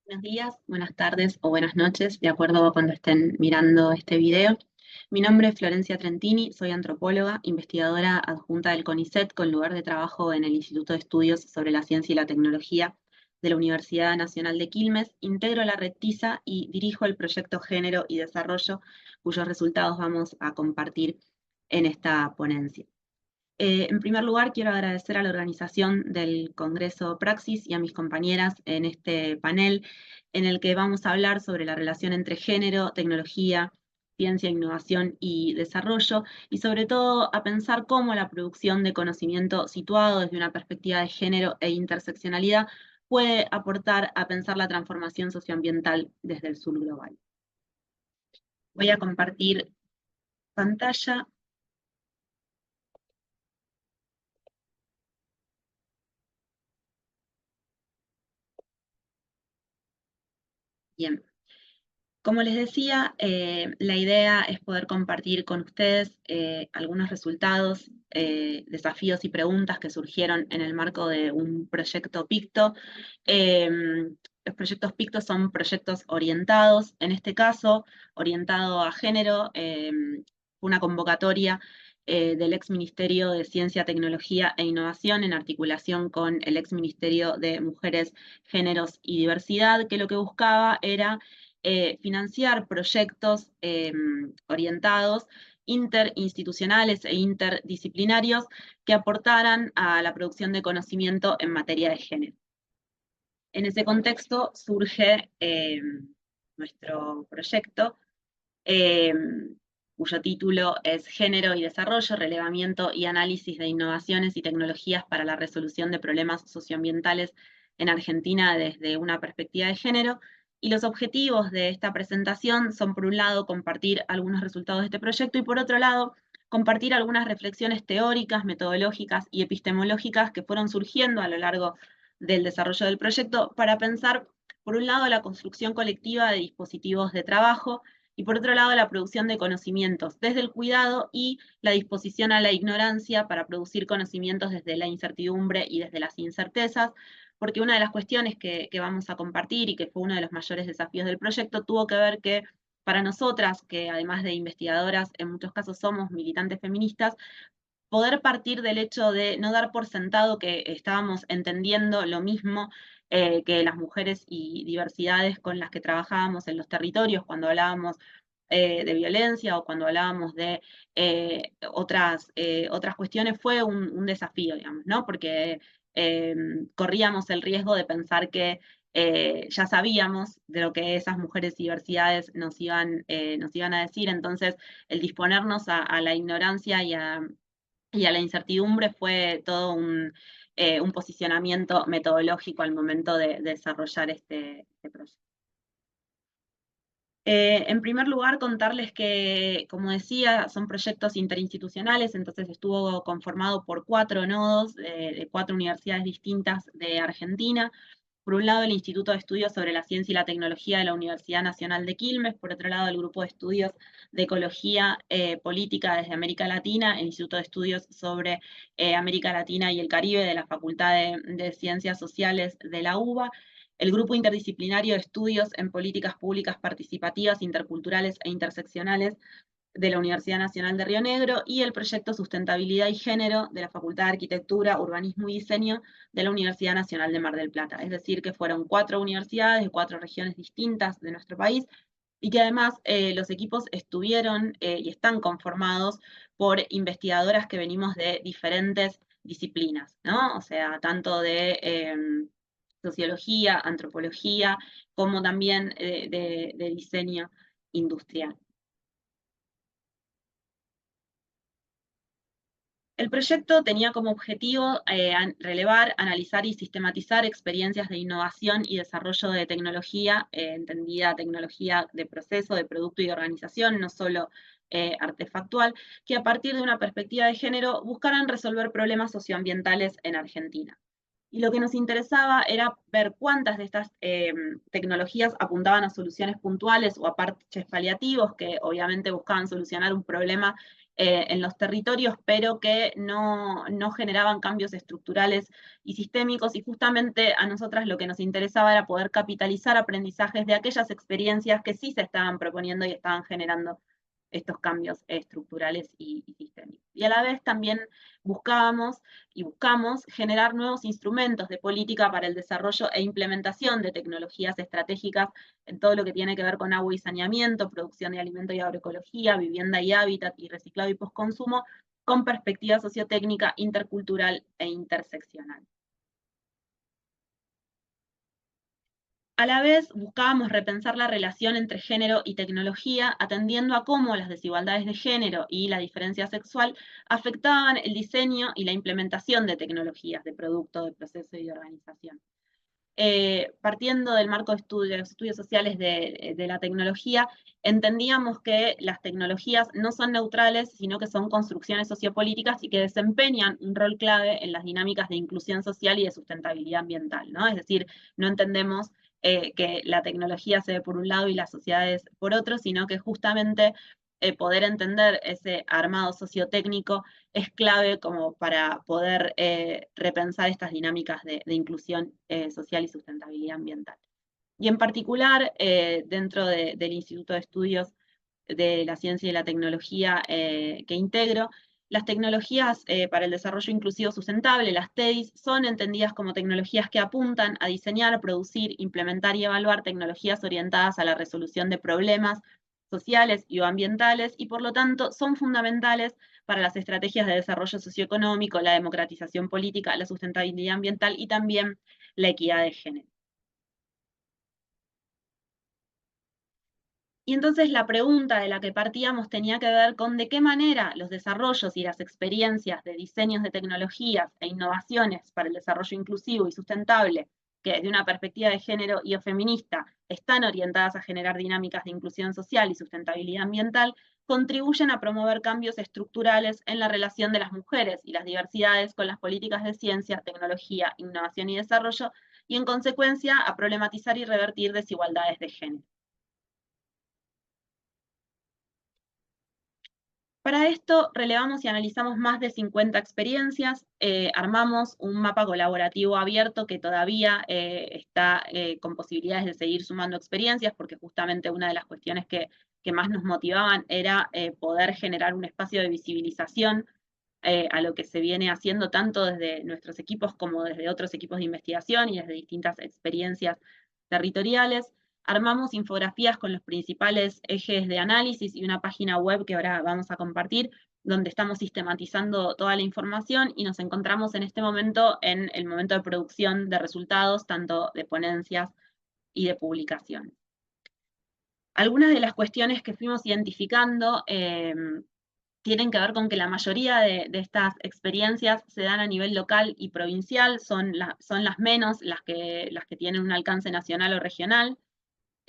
Buenos días, buenas tardes o buenas noches, de acuerdo a cuando estén mirando este video. Mi nombre es Florencia Trentini, soy antropóloga, investigadora adjunta del CONICET con lugar de trabajo en el Instituto de Estudios sobre la Ciencia y la Tecnología de la Universidad Nacional de Quilmes. Integro la red TISA y dirijo el proyecto Género y Desarrollo, cuyos resultados vamos a compartir en esta ponencia. En primer lugar, quiero agradecer a la organización del Congreso Praxis y a mis compañeras en este panel en el que vamos a hablar sobre la relación entre género, tecnología, ciencia, innovación y desarrollo, y sobre todo a pensar cómo la producción de conocimiento situado desde una perspectiva de género e interseccionalidad puede aportar a pensar la transformación socioambiental desde el sur global. Voy a compartir pantalla. Bien. Como les decía, la idea es poder compartir con ustedes algunos resultados, desafíos y preguntas que surgieron en el marco de un proyecto PICTO. Los proyectos PICTO son proyectos orientados, en este caso, orientado a género, una convocatoria del ex Ministerio de Ciencia, Tecnología e Innovación en articulación con el ex Ministerio de Mujeres, Géneros y Diversidad, que lo que buscaba era financiar proyectos orientados, interinstitucionales e interdisciplinarios que aportaran a la producción de conocimiento en materia de género. En ese contexto surge nuestro proyecto, eh, cuyo título es Género y Desarrollo, Relevamiento y Análisis de Innovaciones y Tecnologías para la Resolución de Problemas Socioambientales en Argentina desde una perspectiva de género. Y los objetivos de esta presentación son, por un lado, compartir algunos resultados de este proyecto y, por otro lado, compartir algunas reflexiones teóricas, metodológicas y epistemológicas que fueron surgiendo a lo largo del desarrollo del proyecto para pensar, por un lado, la construcción colectiva de dispositivos de trabajo y por otro lado la producción de conocimientos desde el cuidado y la disposición a la ignorancia para producir conocimientos desde la incertidumbre y desde las incertezas, porque una de las cuestiones que vamos a compartir y que fue uno de los mayores desafíos del proyecto tuvo que ver que para nosotras, que además de investigadoras, en muchos casos somos militantes feministas, poder partir del hecho de no dar por sentado que estábamos entendiendo lo mismo que las mujeres y diversidades con las que trabajábamos en los territorios cuando hablábamos de violencia o cuando hablábamos de otras cuestiones, fue un desafío, digamos, ¿no? Porque corríamos el riesgo de pensar que ya sabíamos de lo que esas mujeres y diversidades nos iban a decir, entonces el disponernos a la ignorancia y a la incertidumbre fue todo un posicionamiento metodológico al momento de desarrollar este proyecto. En primer lugar, contarles que, como decía, son proyectos interinstitucionales, entonces estuvo conformado por 4 nodos de 4 universidades distintas de Argentina. Por un lado, el Instituto de Estudios sobre la Ciencia y la Tecnología de la Universidad Nacional de Quilmes, por otro lado, el Grupo de Estudios de Ecología Política desde América Latina, el Instituto de Estudios sobre América Latina y el Caribe de la Facultad de Ciencias Sociales de la UBA, el Grupo Interdisciplinario de Estudios en Políticas Públicas Participativas, Interculturales e Interseccionales de la Universidad Nacional de Río Negro y el proyecto Sustentabilidad y Género de la Facultad de Arquitectura, Urbanismo y Diseño de la Universidad Nacional de Mar del Plata. Es decir, que fueron 4 universidades de 4 regiones distintas de nuestro país y que además los equipos estuvieron y están conformados por investigadoras que venimos de diferentes disciplinas, ¿no? O sea, tanto de sociología, antropología, como también de diseño industrial. El proyecto tenía como objetivo relevar, analizar y sistematizar experiencias de innovación y desarrollo de tecnología, entendida tecnología de proceso, de producto y de organización, no solo artefactual, que a partir de una perspectiva de género buscaran resolver problemas socioambientales en Argentina. Y lo que nos interesaba era ver cuántas de estas tecnologías apuntaban a soluciones puntuales o a parches paliativos que obviamente buscaban solucionar un problema en los territorios, pero que no generaban cambios estructurales y sistémicos, y justamente a nosotras lo que nos interesaba era poder capitalizar aprendizajes de aquellas experiencias que sí se estaban proponiendo y estaban generando estos cambios estructurales y sistémicos. Y a la vez también buscábamos y buscamos generar nuevos instrumentos de política para el desarrollo e implementación de tecnologías estratégicas en todo lo que tiene que ver con agua y saneamiento, producción de alimento y agroecología, vivienda y hábitat y reciclado y postconsumo, con perspectiva sociotécnica, intercultural e interseccional. A la vez, buscábamos repensar la relación entre género y tecnología, atendiendo a cómo las desigualdades de género y la diferencia sexual afectaban el diseño y la implementación de tecnologías, de producto, de proceso y de organización. Partiendo del marco de estudios sociales de la tecnología, entendíamos que las tecnologías no son neutrales, sino que son construcciones sociopolíticas y que desempeñan un rol clave en las dinámicas de inclusión social y de sustentabilidad ambiental, ¿no? Es decir, no entendemos que la tecnología se ve por un lado y las sociedades por otro, sino que justamente poder entender ese armado sociotécnico es clave como para poder repensar estas dinámicas de inclusión social y sustentabilidad ambiental. Y en particular, dentro del Instituto de Estudios de la Ciencia y la Tecnología que integro, las tecnologías para el desarrollo inclusivo sustentable, las TEDIs, son entendidas como tecnologías que apuntan a diseñar, producir, implementar y evaluar tecnologías orientadas a la resolución de problemas sociales y o ambientales, y por lo tanto son fundamentales para las estrategias de desarrollo socioeconómico, la democratización política, la sustentabilidad ambiental y también la equidad de género. Y entonces la pregunta de la que partíamos tenía que ver con de qué manera los desarrollos y las experiencias de diseños de tecnologías e innovaciones para el desarrollo inclusivo y sustentable, que desde una perspectiva de género y o feminista están orientadas a generar dinámicas de inclusión social y sustentabilidad ambiental, contribuyen a promover cambios estructurales en la relación de las mujeres y las diversidades con las políticas de ciencia, tecnología, innovación y desarrollo, y en consecuencia a problematizar y revertir desigualdades de género. Para esto relevamos y analizamos más de 50 experiencias, armamos un mapa colaborativo abierto que todavía está con posibilidades de seguir sumando experiencias, porque justamente una de las cuestiones que más nos motivaban era poder generar un espacio de visibilización a lo que se viene haciendo tanto desde nuestros equipos como desde otros equipos de investigación y desde distintas experiencias territoriales. Armamos infografías con los principales ejes de análisis y una página web que ahora vamos a compartir, donde estamos sistematizando toda la información y nos encontramos en este momento en el momento de producción de resultados, tanto de ponencias y de publicaciones. Algunas de las cuestiones que fuimos identificando tienen que ver con que la mayoría de estas experiencias se dan a nivel local y provincial, son las menos las que tienen un alcance nacional o regional.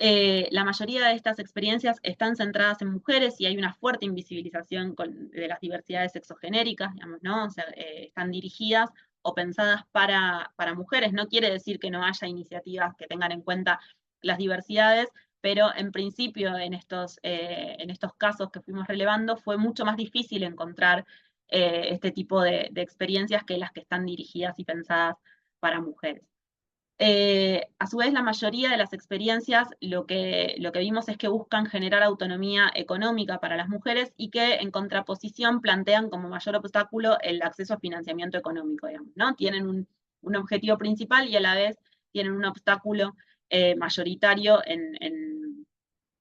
La mayoría de estas experiencias están centradas en mujeres y hay una fuerte invisibilización de las diversidades sexogenéricas, digamos, ¿no? O sea, están dirigidas o pensadas para mujeres. No quiere decir que no haya iniciativas que tengan en cuenta las diversidades, pero en principio en estos casos que fuimos relevando fue mucho más difícil encontrar este tipo de experiencias que las que están dirigidas y pensadas para mujeres. A su vez, la mayoría de las experiencias lo que vimos es que buscan generar autonomía económica para las mujeres y que en contraposición plantean como mayor obstáculo el acceso a financiamiento económico, digamos, ¿no? Tienen un objetivo principal y a la vez tienen un obstáculo mayoritario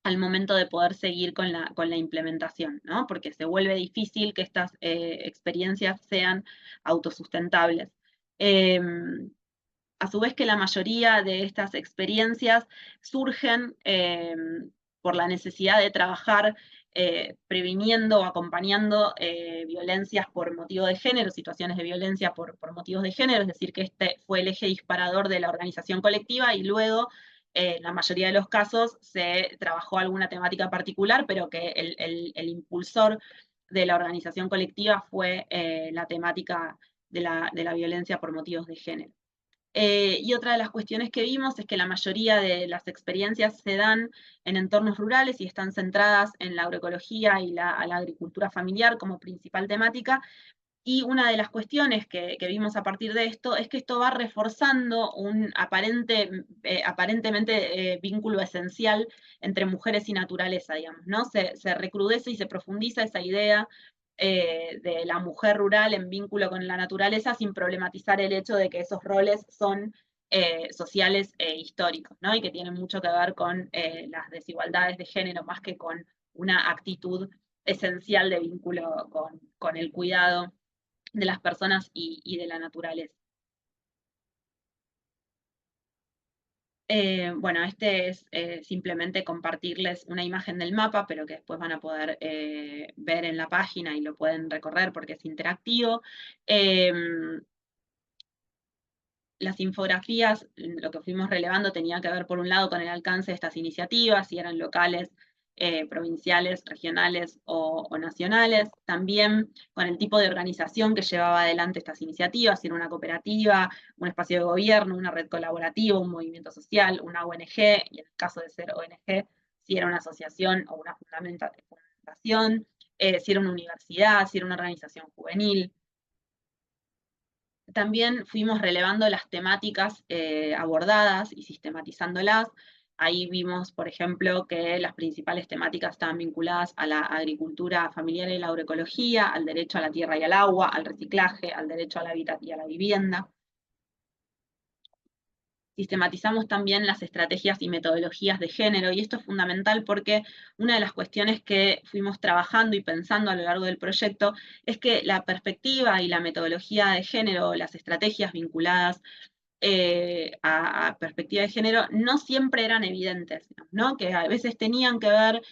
al momento de poder seguir con la implementación, ¿no? Porque se vuelve difícil que estas experiencias sean autosustentables. A su vez que la mayoría de estas experiencias surgen por la necesidad de trabajar previniendo o acompañando violencias por motivo de género, situaciones de violencia por motivos de género, es decir, que este fue el eje disparador de la organización colectiva y luego en la mayoría de los casos se trabajó alguna temática particular, pero que el impulsor de la organización colectiva fue la temática de la violencia por motivos de género. Y otra de las cuestiones que vimos es que la mayoría de las experiencias se dan en entornos rurales y están centradas en la agroecología y a la agricultura familiar como principal temática. Y una de las cuestiones que vimos a partir de esto es que esto va reforzando un aparentemente vínculo esencial entre mujeres y naturaleza, digamos, ¿no? Se recrudece y se profundiza esa idea de la mujer rural en vínculo con la naturaleza sin problematizar el hecho de que esos roles son sociales e históricos, ¿no? Y que tienen mucho que ver con las desigualdades de género más que con una actitud esencial de vínculo con el cuidado de las personas y de la naturaleza. Bueno, este es simplemente compartirles una imagen del mapa, pero que después van a poder ver en la página y lo pueden recorrer porque es interactivo. Las infografías, lo que fuimos relevando tenía que ver por un lado con el alcance de estas iniciativas, si eran locales, provinciales, regionales o nacionales, también con el tipo de organización que llevaba adelante estas iniciativas, si era una cooperativa, un espacio de gobierno, una red colaborativa, un movimiento social, una ONG, y en el caso de ser ONG, si era una asociación o una fundación, si era una universidad, si era una organización juvenil. También fuimos relevando las temáticas abordadas y sistematizándolas. Ahí vimos, por ejemplo, que las principales temáticas estaban vinculadas a la agricultura familiar y la agroecología, al derecho a la tierra y al agua, al reciclaje, al derecho al hábitat y a la vivienda. Sistematizamos también las estrategias y metodologías de género, y esto es fundamental porque una de las cuestiones que fuimos trabajando y pensando a lo largo del proyecto es que la perspectiva y la metodología de género, las estrategias vinculadas a perspectiva de género no siempre eran evidentes, ¿no? Que a veces tenían que ver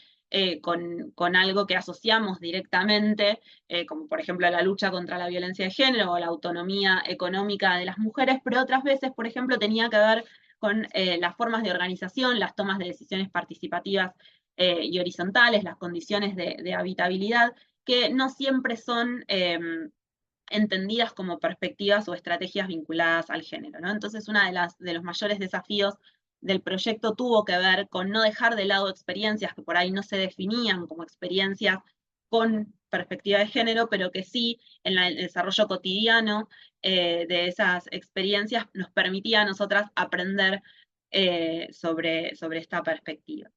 con algo que asociamos directamente, como por ejemplo la lucha contra la violencia de género o la autonomía económica de las mujeres, pero otras veces, por ejemplo, tenía que ver con las formas de organización, las tomas de decisiones participativas y horizontales, las condiciones de habitabilidad, que no siempre son entendidas como perspectivas o estrategias vinculadas al género, ¿no? Entonces, uno de los mayores desafíos del proyecto tuvo que ver con no dejar de lado experiencias que por ahí no se definían como experiencias con perspectiva de género, pero que sí en el desarrollo cotidiano de esas experiencias nos permitía a nosotras aprender sobre esta perspectiva.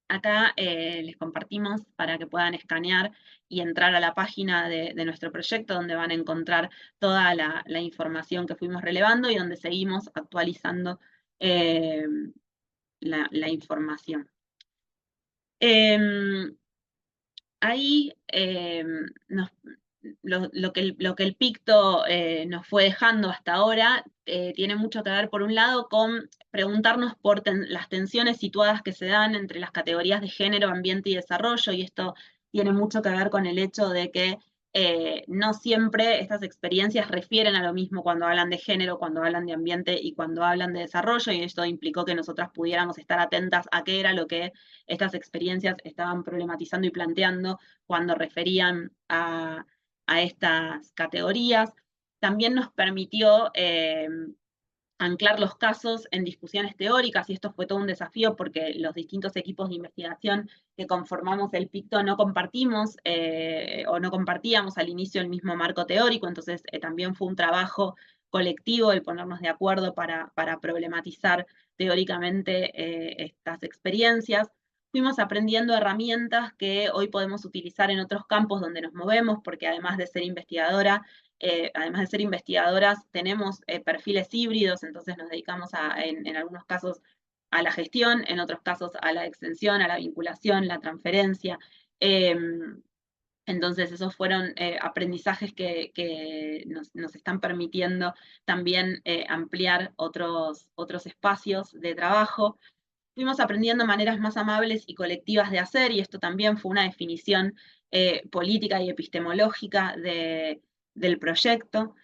Acá les compartimos para que puedan escanear y entrar a la página de nuestro proyecto, donde van a encontrar toda la información que fuimos relevando y donde seguimos actualizando eh, la información. Ahí lo que el Picto nos fue dejando hasta ahora tiene mucho que ver, por un lado, con preguntarnos por las tensiones situadas que se dan entre las categorías de género, ambiente y desarrollo, y esto tiene mucho que ver con el hecho de que no siempre estas experiencias refieren a lo mismo cuando hablan de género, cuando hablan de ambiente y cuando hablan de desarrollo, y esto implicó que nosotras pudiéramos estar atentas a qué era lo que estas experiencias estaban problematizando y planteando cuando referían a estas categorías. También nos permitió anclar los casos en discusiones teóricas, y esto fue todo un desafío porque los distintos equipos de investigación que conformamos el PICTO no compartimos o no compartíamos al inicio el mismo marco teórico, entonces también fue un trabajo colectivo el ponernos de acuerdo para problematizar teóricamente estas experiencias. Fuimos aprendiendo herramientas que hoy podemos utilizar en otros campos donde nos movemos, porque además de ser investigadora, además de ser investigadoras, tenemos perfiles híbridos, entonces nos dedicamos en algunos casos a la gestión, en otros casos a la extensión, a la vinculación, la transferencia. Entonces, esos fueron aprendizajes que nos están permitiendo también ampliar otros espacios de trabajo. Fuimos aprendiendo maneras más amables y colectivas de hacer, y esto también fue una definición política y epistemológica del proyecto,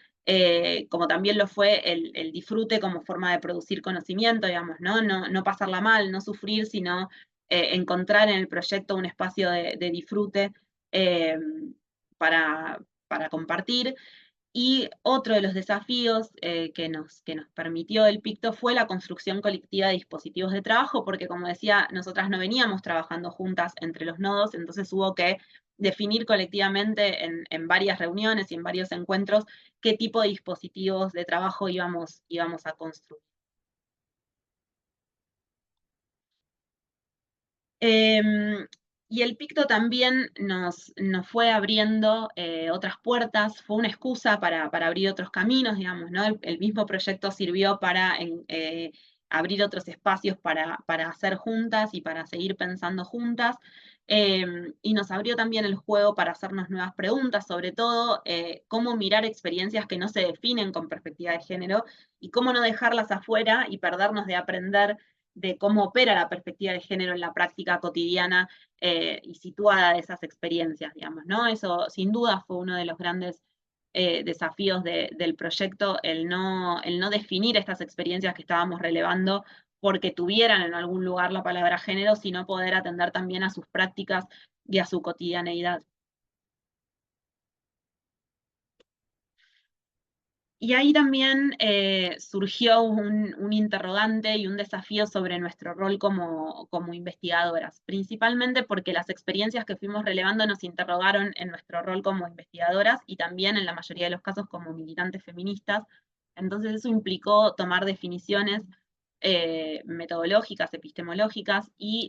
como también lo fue el disfrute como forma de producir conocimiento, digamos, ¿no? No pasarla mal, no sufrir, sino encontrar en el proyecto un espacio de disfrute eh, para compartir. Y otro de los desafíos que nos permitió el Picto fue la construcción colectiva de dispositivos de trabajo, porque como decía, nosotras no veníamos trabajando juntas entre los nodos, entonces hubo que definir colectivamente en varias reuniones y en varios encuentros qué tipo de dispositivos de trabajo íbamos a construir. Em, y el Picto también nos fue abriendo otras puertas, fue una excusa para abrir otros caminos, digamos, ¿no? El mismo proyecto sirvió para abrir otros espacios para hacer juntas y para seguir pensando juntas. Y nos abrió también el juego para hacernos nuevas preguntas, sobre todo cómo mirar experiencias que no se definen con perspectiva de género y cómo no dejarlas afuera y perdernos de aprender de cómo opera la perspectiva de género en la práctica cotidiana y situada de esas experiencias, digamos, ¿no? Eso sin duda fue uno de los grandes desafíos del proyecto, el no definir estas experiencias que estábamos relevando porque tuvieran en algún lugar la palabra género, sino poder atender también a sus prácticas y a su cotidianeidad. Y ahí también surgió un interrogante y un desafío sobre nuestro rol como investigadoras, principalmente porque las experiencias que fuimos relevando nos interrogaron en nuestro rol como investigadoras y también en la mayoría de los casos como militantes feministas. Entonces eso implicó tomar definiciones metodológicas, epistemológicas, y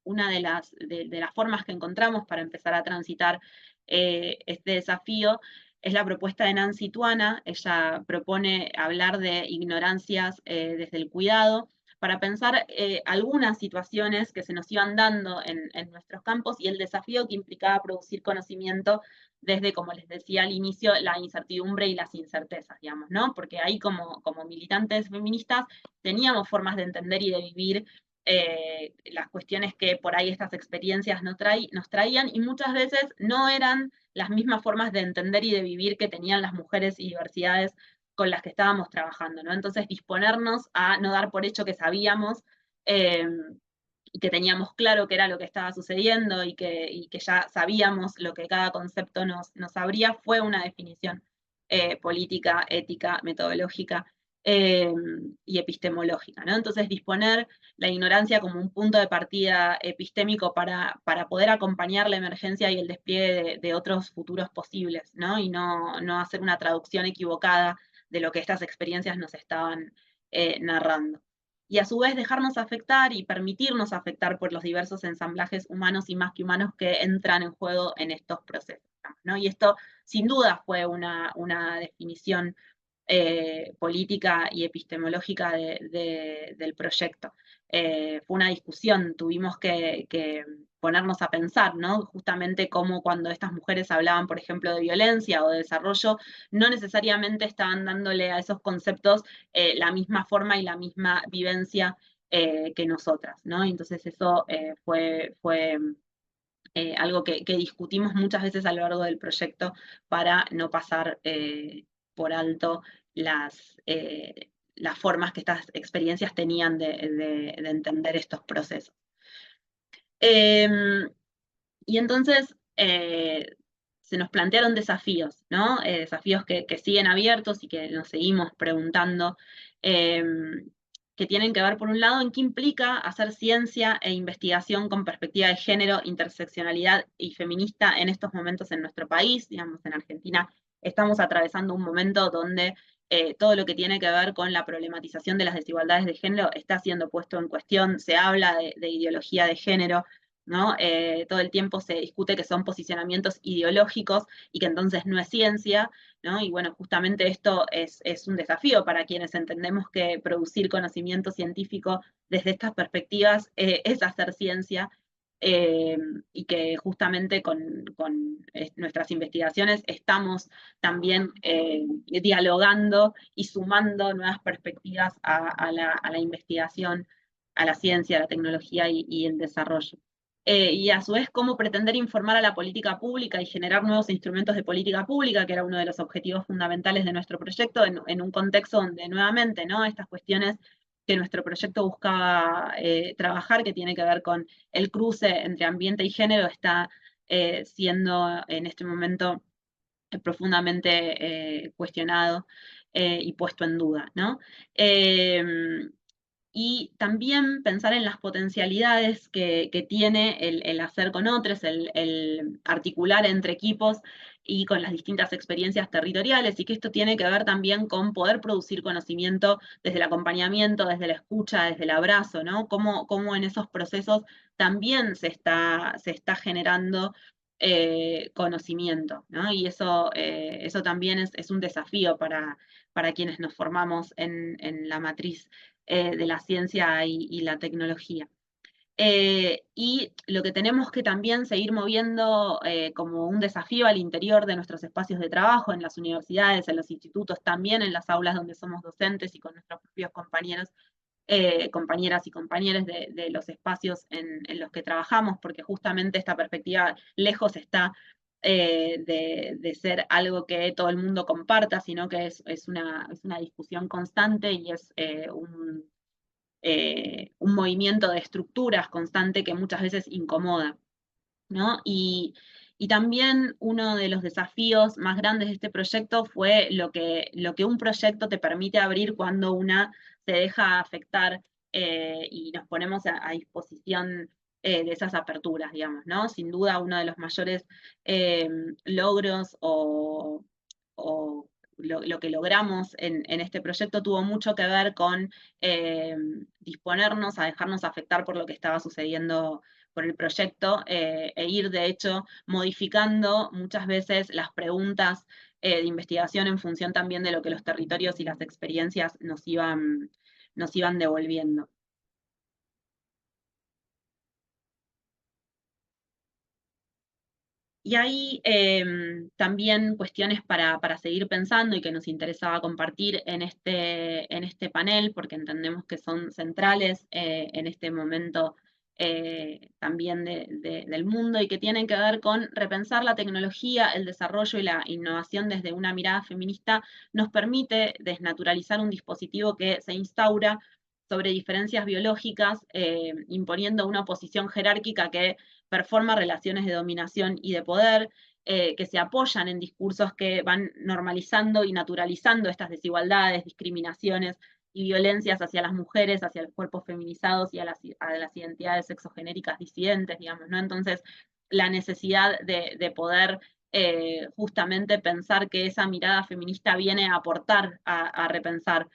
una de las formas que encontramos para empezar a transitar este desafío es la propuesta de Nancy Tuana. Ella propone hablar de ignorancias desde el cuidado para pensar algunas situaciones que se nos iban dando en nuestros campos y el desafío que implicaba producir conocimiento desde, como les decía al inicio, la incertidumbre y las incertezas, digamos, ¿no? Porque ahí como militantes feministas teníamos formas de entender y de vivir las cuestiones que por ahí estas experiencias nos traían y muchas veces no eran las mismas formas de entender y de vivir que tenían las mujeres y diversidades con las que estábamos trabajando, ¿no? Entonces, disponernos a no dar por hecho que sabíamos eh, y que teníamos claro qué era lo que estaba sucediendo y que ya sabíamos lo que cada concepto nos abría, fue una definición política, ética, metodológica eh, y epistemológica, ¿no? Entonces, disponer la ignorancia como un punto de partida epistémico para poder acompañar la emergencia y el despliegue de otros futuros posibles, ¿no? Y no hacer una traducción equivocada de lo que estas experiencias nos estaban narrando. Y a su vez dejarnos afectar y permitirnos afectar por los diversos ensamblajes humanos y más que humanos que entran en juego en estos procesos, ¿no? Y esto sin duda fue una definición política y epistemológica del proyecto. Fue una discusión, tuvimos que ponernos a pensar, ¿no? Justamente cómo cuando estas mujeres hablaban, por ejemplo, de violencia o de desarrollo, no necesariamente estaban dándole a esos conceptos la misma forma y la misma vivencia que nosotras, ¿no? Entonces eso fue algo que discutimos muchas veces a lo largo del proyecto para no pasar por alto las formas que estas experiencias tenían de entender estos procesos. Em, y entonces se nos plantearon desafíos, ¿no? Desafíos que siguen abiertos y que nos seguimos preguntando, eh, que tienen que ver, por un lado, en qué implica hacer ciencia e investigación con perspectiva de género, interseccionalidad y feminista en estos momentos en nuestro país. Digamos, en Argentina estamos atravesando un momento donde todo lo que tiene que ver con la problematización de las desigualdades de género está siendo puesto en cuestión, se habla de ideología de género, ¿no? Todo el tiempo se discute que son posicionamientos ideológicos y que entonces no es ciencia, ¿no? Y bueno, justamente esto es un desafío para quienes entendemos que producir conocimiento científico desde estas perspectivas es hacer ciencia. eh, y que justamente con nuestras investigaciones estamos también dialogando y sumando nuevas perspectivas a la investigación, a la ciencia, a la tecnología y el desarrollo. Y a su vez cómo pretender informar a la política pública y generar nuevos instrumentos de política pública, que era uno de los objetivos fundamentales de nuestro proyecto, en un contexto donde nuevamente, ¿no? Estas cuestiones que nuestro proyecto buscaba trabajar, que tiene que ver con el cruce entre ambiente y género, está siendo en este momento profundamente cuestionado y puesto en duda, ¿no? Y también pensar en las potencialidades que tiene el hacer con otros, el articular entre equipos y con las distintas experiencias territoriales, y que esto tiene que ver también con poder producir conocimiento desde el acompañamiento, desde la escucha, desde el abrazo, ¿no? Cómo en esos procesos también se está generando conocimiento, ¿no? Y eso también es un desafío para quienes nos formamos en la matriz de la ciencia y la tecnología. Y lo que tenemos que también seguir moviendo como un desafío al interior de nuestros espacios de trabajo, en las universidades, en los institutos, también en las aulas donde somos docentes y con nuestros propios compañeros, compañeras y compañeros de los espacios en los que trabajamos, porque justamente esta perspectiva lejos está de ser algo que todo el mundo comparta, sino que es una discusión constante y es un movimiento de estructuras constante que muchas veces incomoda, ¿no? Y también uno de los desafíos más grandes de este proyecto fue lo que un proyecto te permite abrir cuando una se deja afectar y nos ponemos a disposición de esas aperturas, digamos, ¿no? Sin duda uno de los mayores eh, logros o lo que logramos en este proyecto tuvo mucho que ver con disponernos a dejarnos afectar por lo que estaba sucediendo por el proyecto e ir, de hecho, modificando muchas veces las preguntas de investigación en función también de lo que los territorios y las experiencias nos iban devolviendo. Y hay también cuestiones para seguir pensando y que nos interesaba compartir en este panel, porque entendemos que son centrales en este momento también del mundo y que tienen que ver con repensar la tecnología, el desarrollo y la innovación desde una mirada feminista, nos permite desnaturalizar un dispositivo que se instaura sobre diferencias biológicas, imponiendo una posición jerárquica que performa relaciones de dominación y de poder, que se apoyan en discursos que van normalizando y naturalizando estas desigualdades, discriminaciones y violencias hacia las mujeres, hacia los cuerpos feminizados y a las identidades sexogenéricas disidentes, digamos, ¿no? Entonces, la necesidad de poder justamente pensar que esa mirada feminista viene a aportar, a repensar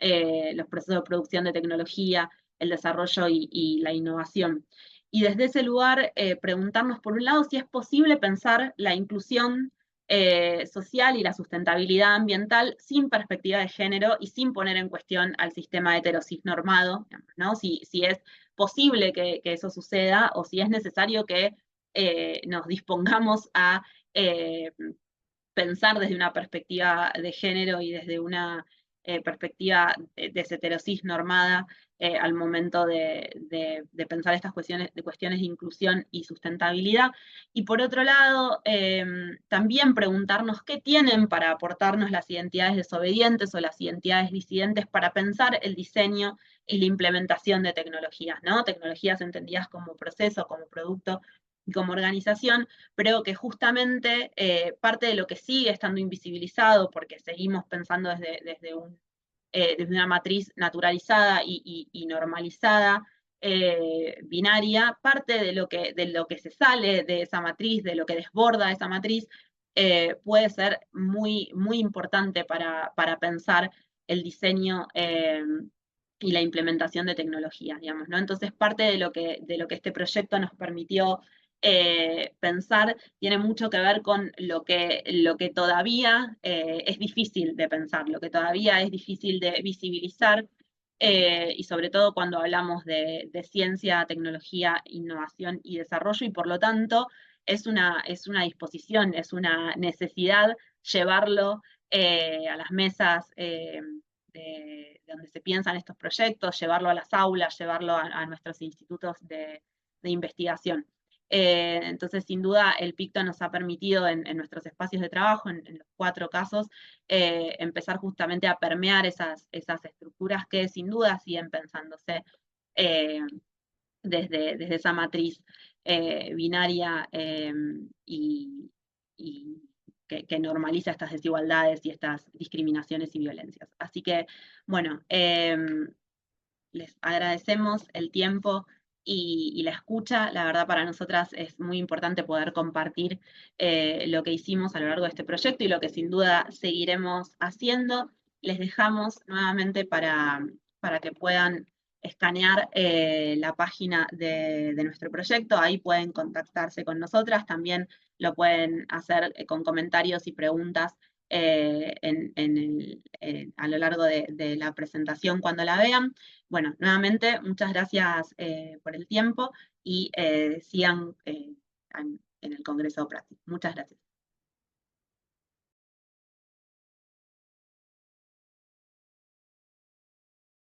los procesos de producción de tecnología, el desarrollo y la innovación. Y desde ese lugar, preguntarnos, por un lado, si es posible pensar la inclusión social y la sustentabilidad ambiental sin perspectiva de género y sin poner en cuestión al sistema heterosis normado, ¿no? Si es posible que eso suceda o si es necesario que nos dispongamos a eh, pensar desde una perspectiva de género y desde una perspectiva de heterosis normada al momento de pensar estas cuestiones de inclusión y sustentabilidad. Y por otro lado, también preguntarnos qué tienen para aportarnos las identidades desobedientes o las identidades disidentes para pensar el diseño y la implementación de tecnologías, ¿no? Tecnologías entendidas como proceso, como producto y como organización, pero que justamente parte de lo que sigue estando invisibilizado, porque seguimos pensando desde una matriz naturalizada y normalizada, binaria, parte de lo que se sale de esa matriz, de lo que desborda esa matriz, puede ser muy, muy importante para pensar el diseño y la implementación de tecnologías, digamos, ¿no? Entonces, parte de lo que este proyecto nos permitió pensar tiene mucho que ver con lo que todavía es difícil de pensar, lo que todavía es difícil de visibilizar, y sobre todo cuando hablamos de ciencia, tecnología, innovación y desarrollo, y por lo tanto es una disposición, es una necesidad llevarlo a las mesas de donde se piensan estos proyectos, llevarlo a las aulas, llevarlo a nuestros institutos de investigación. Entonces, sin duda, el PICTO nos ha permitido en nuestros espacios de trabajo, en los 4 casos, empezar justamente a permear esas estructuras que sin duda siguen pensándose eh, desde esa matriz binaria y que normaliza estas desigualdades y estas discriminaciones y violencias. Así que, bueno, les agradecemos el tiempo y la escucha. La verdad, para nosotras es muy importante poder compartir lo que hicimos a lo largo de este proyecto y lo que sin duda seguiremos haciendo. Les dejamos nuevamente para que puedan escanear la página de nuestro proyecto. Ahí pueden contactarse con nosotras. También lo pueden hacer con comentarios y preguntas a lo largo de la presentación cuando la vean. Bueno, nuevamente, muchas gracias por el tiempo y sigan en el Congreso Práctico. Muchas gracias.